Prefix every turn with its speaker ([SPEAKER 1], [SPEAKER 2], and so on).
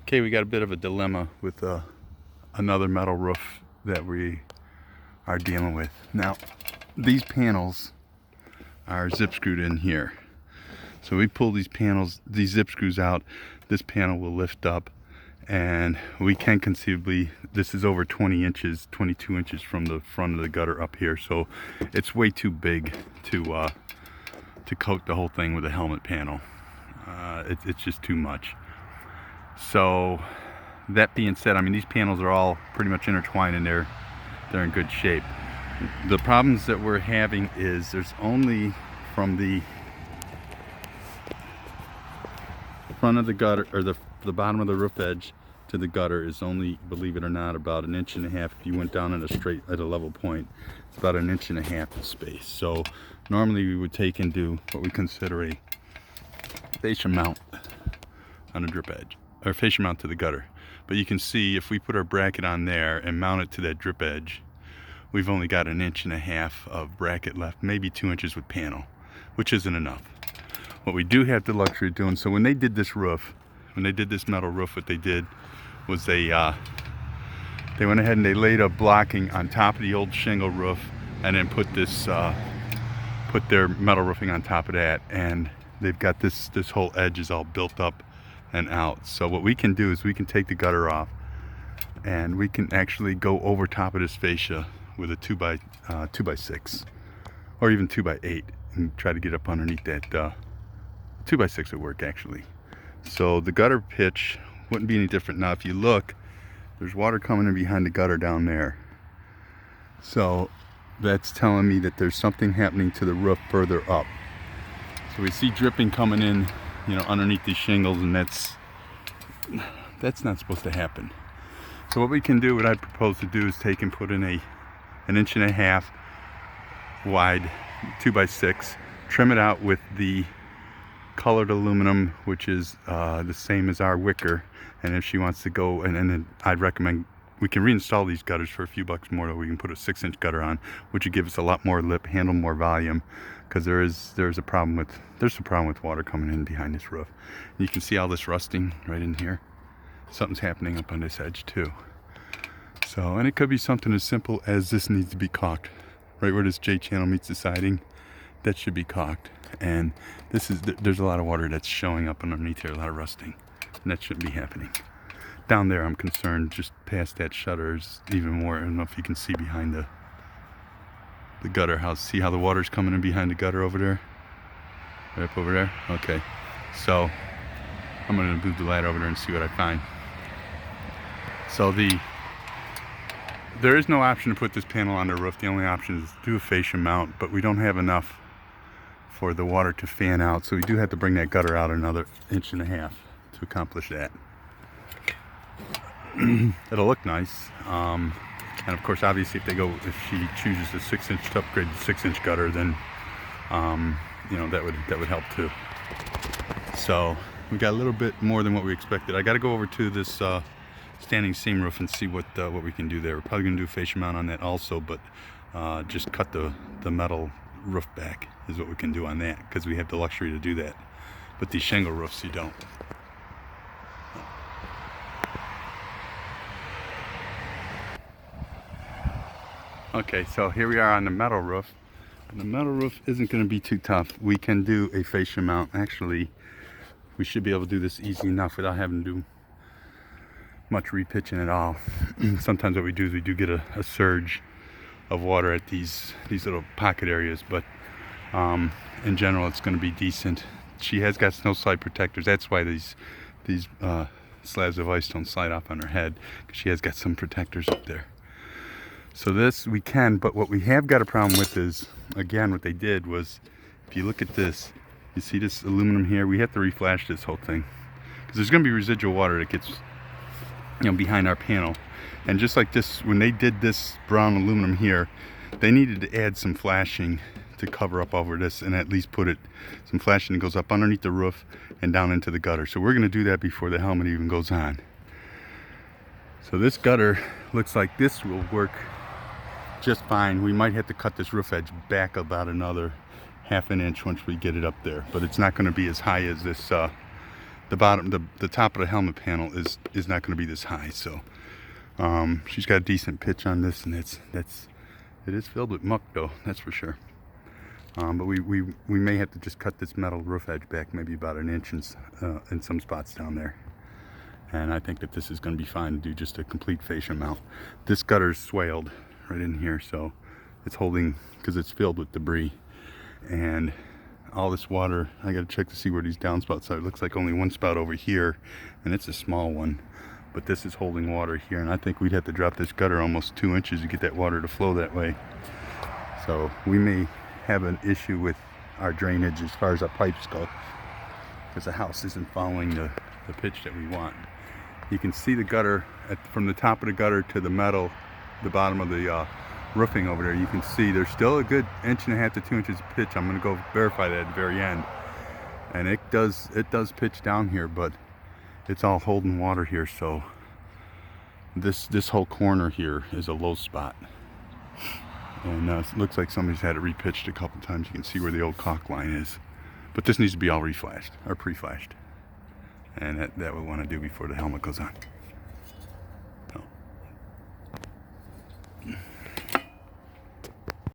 [SPEAKER 1] Okay, we got a bit of a dilemma with another metal roof that we are dealing with. Now, these panels are zip screwed in here. So we pull these panels, these zip screws out, this panel will lift up, and we can conceivably, this is over 20 inches, 22 inches from the front of the gutter up here, so it's way too big to coat the whole thing with a helmet panel. It's just too much. So that being said, I mean, these panels are all pretty much intertwined and they're in good shape. The problems that we're having is there's only from the front of the gutter, or the bottom of the roof edge to the gutter is only, believe it or not, about 1.5 inches. If you went down at a level point, it's about 1.5 inches of space. So normally we would take and do what we consider a fascia mount on a drip edge, or fascia mount to the gutter. But you can see if we put our bracket on there and mount it to that drip edge, we've only got 1.5 inches of bracket left, maybe 2 inches with panel, which isn't enough. What we do have the luxury of doing, so when they did this roof, when they did this metal roof, what they did was they went ahead and they laid a blocking on top of the old shingle roof, and then put this put their metal roofing on top of that, and they've got this whole edge is all built up and out. So what we can do is we can take the gutter off and we can actually go over top of this fascia with a 2x6 or even 2x8 and try to get up underneath that. 2x6 would work actually. So the gutter pitch wouldn't be any different. Now if you look, there's water coming in behind the gutter down there, so that's telling me that there's something happening to the roof further up. So we see dripping coming in, you know, underneath these shingles, and that's not supposed to happen. So what we can do, what I propose to do, is take and put in a 1.5 inch wide 2x6, trim it out with the colored aluminum, which is the same as our wicker. And if she wants to go, and then I'd recommend we can reinstall these gutters for a few bucks more, or we can put a 6-inch gutter on, which would give us a lot more lip, handle more volume, because there's a problem with water coming in behind this roof. And you can see all this rusting right in here. Something's happening up on this edge too. So, and it could be something as simple as this needs to be caulked. Right where this J channel meets the siding, that should be caulked. And there's a lot of water that's showing up underneath here, a lot of rusting, and that shouldn't be happening. Down there, I'm concerned just past that shutter is even more. I don't know if you can see behind the gutter. See how the water's coming in behind the gutter over there? Right up over there? Okay. So I'm gonna move the light over there and see what I find. So there is no option to put this panel on the roof. The only option is to do a fascia mount, but we don't have enough for the water to fan out. So we do have to bring that gutter out another 1.5 inches to accomplish that. It'll look nice. And of course, obviously, if she chooses the 6-inch to upgrade the 6-inch gutter, then you know, that would help too. So we got a little bit more than what we expected. I got to go over to this standing seam roof and see what we can do there. We're probably gonna do a fascia mount on that also, but just cut the metal roof back is what we can do on that, because we have the luxury to do that. But these shingle roofs, you don't. Okay, so here we are on the metal roof. And the metal roof isn't going to be too tough. We can do a fascia mount. Actually, we should be able to do this easy enough without having to do much repitching at all. Sometimes what we do is we do get a surge of water at these little pocket areas, but in general it's going to be decent. She has got snow slide protectors. That's why these slabs of ice don't slide off on her head, because she has got some protectors up there. So this we can, but what we have got a problem with is, again, what they did was, if you look at this, you see this aluminum here, we have to reflash this whole thing, because there's going to be residual water that gets, you know, behind our panel. And just like this, when they did this brown aluminum here, they needed to add some flashing to cover up over this, and at least put some flashing that goes up underneath the roof and down into the gutter. So we're going to do that before the helmet even goes on. So this gutter looks like this will work just fine. We might have to cut this roof edge back about another 1/2 inch once we get it up there, but it's not going to be as high as this the bottom, the top of the helmet panel is not going to be this high. So she's got a decent pitch on this, and it is filled with muck though, that's for sure. But we may have to just cut this metal roof edge back maybe about an inch in some spots down there. And I think that this is going to be fine to do just a complete fascia mount. This gutter's swaled right in here, so it's holding, because it's filled with debris. And all this water, I got to check to see where these downspouts are. It looks like only one spout over here, and it's a small one. But this is holding water here, and I think we'd have to drop this gutter almost 2 inches to get that water to flow that way. So we may have an issue with our drainage as far as our pipes go, because the house isn't following the pitch that we want. You can see the gutter from the top of the gutter to the metal, the bottom of the roofing over there. You can see there's still a good 1.5 to 2 inches of pitch. I'm going to go verify that at the very end, and it does pitch down here, but it's all holding water here. So this whole corner here is a low spot. And it looks like somebody's had it repitched a couple times. You can see where the old caulk line is. But this needs to be all reflashed, or pre-flashed. And that we want to do before the helmet goes on.